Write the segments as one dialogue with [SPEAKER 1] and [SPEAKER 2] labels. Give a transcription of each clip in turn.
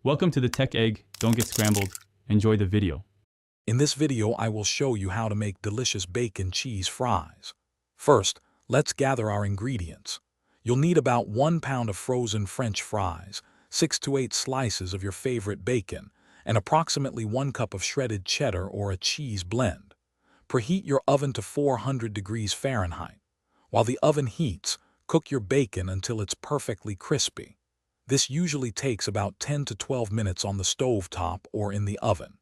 [SPEAKER 1] Welcome to the Tech Egg. Don't get scrambled. Enjoy the video.
[SPEAKER 2] In this video, I will show you how to make delicious bacon cheese fries. First, let's gather our ingredients. You'll need about 1 pound of frozen French fries, 6 to 8 slices of your favorite bacon, and approximately 1 cup of shredded cheddar or a cheese blend. Preheat your oven to 400 degrees Fahrenheit. While the oven heats, cook your bacon until it's perfectly crispy. This usually takes about 10 to 12 minutes on the stove top or in the oven.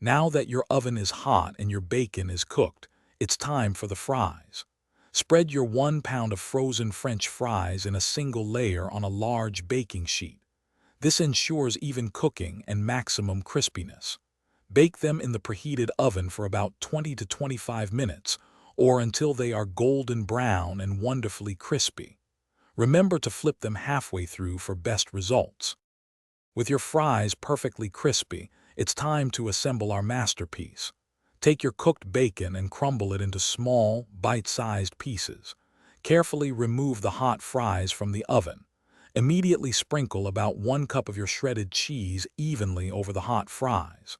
[SPEAKER 2] Now that your oven is hot and your bacon is cooked, it's time for the fries. Spread your 1 pound of frozen French fries in a single layer on a large baking sheet. This ensures even cooking and maximum crispiness. Bake them in the preheated oven for about 20 to 25 minutes, or until they are golden brown and wonderfully crispy. Remember to flip them halfway through for best results. With your fries perfectly crispy, it's time to assemble our masterpiece. Take your cooked bacon and crumble it into small, bite-sized pieces. Carefully remove the hot fries from the oven. Immediately sprinkle about 1 cup of your shredded cheese evenly over the hot fries.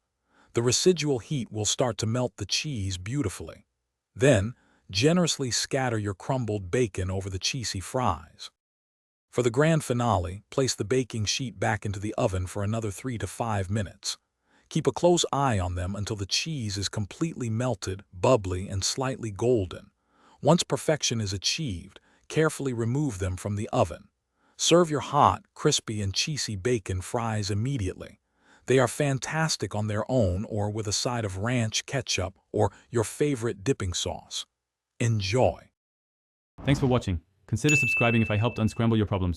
[SPEAKER 2] The residual heat will start to melt the cheese beautifully. Then, generously scatter your crumbled bacon over the cheesy fries. For the grand finale, place the baking sheet back into the oven for another 3 to 5 minutes. Keep a close eye on them until the cheese is completely melted, bubbly, and slightly golden. Once perfection is achieved, carefully remove them from the oven. Serve your hot, crispy, and cheesy bacon fries immediately. They are fantastic on their own or with a side of ranch, ketchup, or your favorite dipping sauce. Enjoy!
[SPEAKER 1] Thanks for watching. Consider subscribing if I helped unscramble your problems.